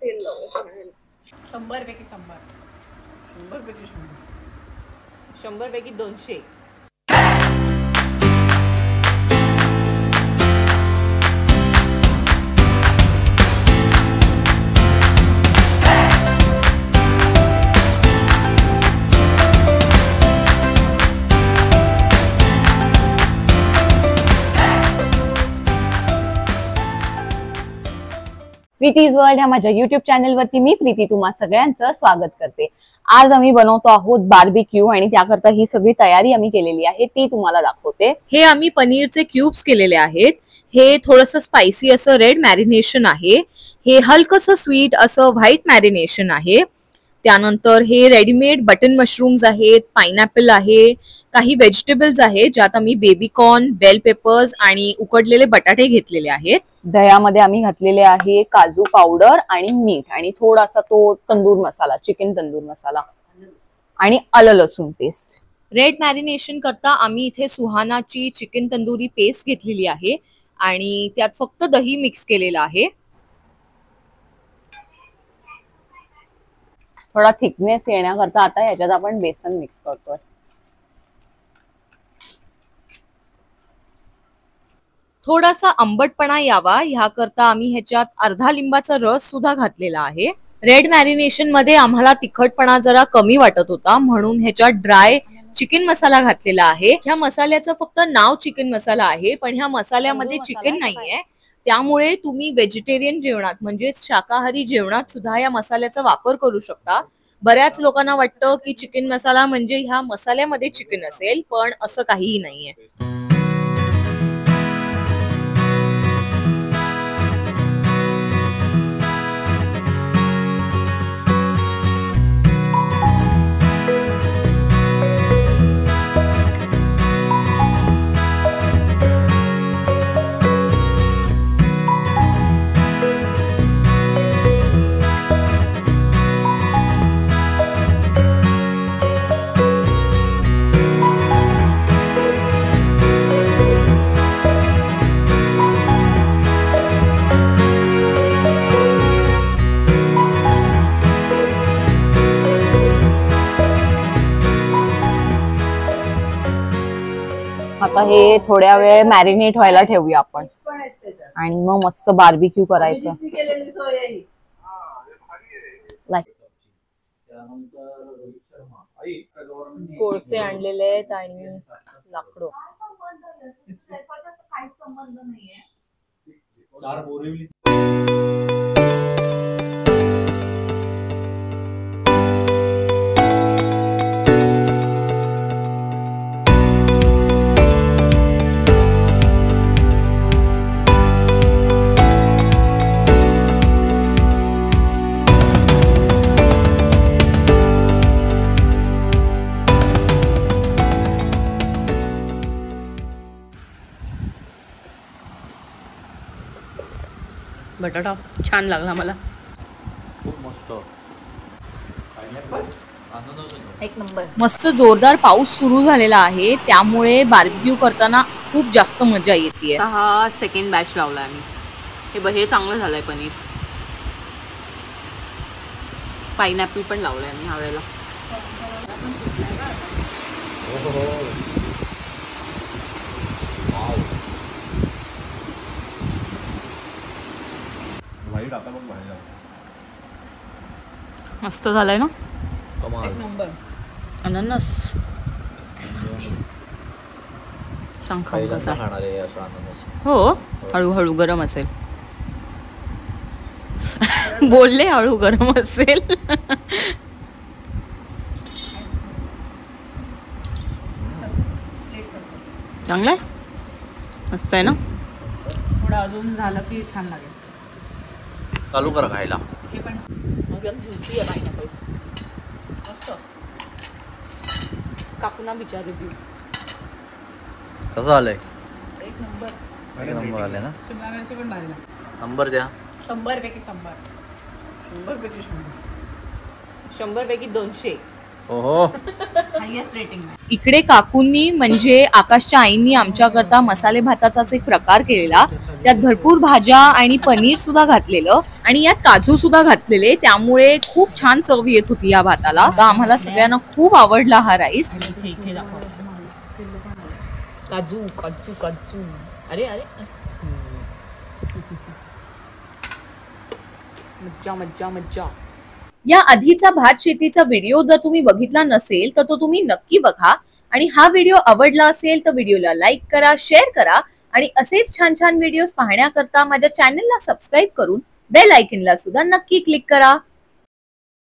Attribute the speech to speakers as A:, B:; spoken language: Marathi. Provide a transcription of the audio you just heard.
A: तेल लावूया.
B: 100 पैकी 100, 100 पैकी 100, 100 पैकी 200.
C: प्रीतीज वर्ल्ड ह्या माझ्या युट्यूब चॅनलवरती मी प्रीती तुम्हा सगळ्यांचं स्वागत करते. आज आम्ही बनवतो आहोत बार्बीक्यू आणि त्याकरता ही सगळी तयारी आम्ही केलेली आहे ती तुम्हाला दाखवते.
B: हे आम्ही पनीरचे क्यूब्स केलेले आहेत. हे थोडंसं स्पायसी असं रेड मॅरिनेशन आहे. हे हलकसं स्वीट असं व्हाईट मॅरिनेशन आहे. त्यानंतर हे रेडीमेड बटन मशरूम्स आहेत, पाइनएपल आहे, काही व्हेजिटेबल्स आहेत ज्यात आम्ही बेबीकॉर्न, बेल पेपर्स आणि उकडलेले बटाटे घेतलेले आहेत.
C: दह्यामध्ये आम्ही घातलेले आहे काजू पावडर आणि मीठ आणि थोडासा तो तंदूर मसाला, चिकन तंदूर मसाला आणि आलं लसूण पेस्ट.
B: रेड मॅरिनेशन करता आम्ही इथे सुहानाची चिकन तंदुरी पेस्ट घेतलेली आहे आणि त्यात फक्त दही मिक्स केलेलं आहे.
C: थोडा थिकनेस येण्याकरता आता याच्यात आपण बेसन मिक्स करतोय.
B: थोडासा आंबटपणा यावा ह्याकरता आम्ही ह्याच्यात अर्धा लिंबाचा रस सुद्धा घातलेला आहे. रेड मॅरिनेशन मध्ये आम्हाला तिखटपणा जरा कमी वाटत होता म्हणून ह्याच्यात ड्राय चिकन मसाला घातलेला आहे. ह्या मसाल्याचं फक्त नाव चिकन मसाला आहे पण ह्या मसाल्यामध्ये चिकन नाहीये. त्यामुळे तुम्ही व्हेजिटेरियन जेवणात म्हणजे शाकाहारी जेवणात सुद्धा या मसाल्याचा वापर करू शकता. बऱ्याच लोकांना वाटतं की चिकन मसाला म्हणजे ह्या मसाल्यामध्ये चिकन असेल पण असं काहीही नाहीये.
C: आता हे थोड्या वेळ मॅरिनेट व्हायला ठेवूया आपण आणि मग मस्त बार्बीक्यू करायचं.
B: कोळसे आणलेले आहेत आणि लाकडं.
C: बटाटा छान लागला मला.
B: एक नंबर. मस्त जोरदार पाऊस सुरू झालेला आहे त्यामुळे बार्बीक्यू करताना खूप जास्त मजा येते.
C: हा सेकंड बॅच लावलाय आम्ही. हे चांगलं झालंय पनीर. पाइनएपल पण लावलंय आम्ही ह्या वेळेला. मस्त झालंय ना.
B: एक नंबर.
C: अननस सांग खाऊ कसा. हो हळूहळू गरम असेल. बोलले हळू गरम असेल. चांगलंय मस्त आहे ना.
B: थोडं अजून झालं की छान लागेल.
D: चालू करा खायला.
B: हे पण एकदम ज्युसी आहे पाइनएपल. मस्त. काकूना विचार रिव्ह्यू
D: कसं आलंय.
B: एक नंबर.
D: एक नंबर आले ना.
B: शिमला मिरची पण भारी लागते.
D: नंबर द्या.
B: 100 पैकी 100, 100 पैकी 100, 100 पैकी 200.
D: ओहो
B: इकडे काकूंनी म्हणजे आकाशच्या आईंनी आमच्याकरता मसाले भाताचाच एक प्रकार केलेला. त्यात भरपूर भाज्या आणि पनीर सुद्धा घातलेलं आणि यात काजू सुद्धा घातलेले, त्यामुळे खूप छान चव येत होती या भाताला. तर आम्हाला सगळ्यांना खूप आवडला हा राईस.
C: काजू काजू काजू अरे अरे मज्जा मज्जा मज्जा.
B: या आधीचा भात शेतीचा व्हिडिओ जर तुम्ही बघितला नसेल तर तो तुम्ही नक्की बघा. आणि हा व्हिडिओ आवडला असेल तर व्हिडिओला लाईक करा, शेअर करा आणि असेच छान छान व्हिडिओज पाहण्याकरता माझ्या चॅनलला सबस्क्राईब करून बेल आयकॉनला सुद्धा नक्की क्लिक करा.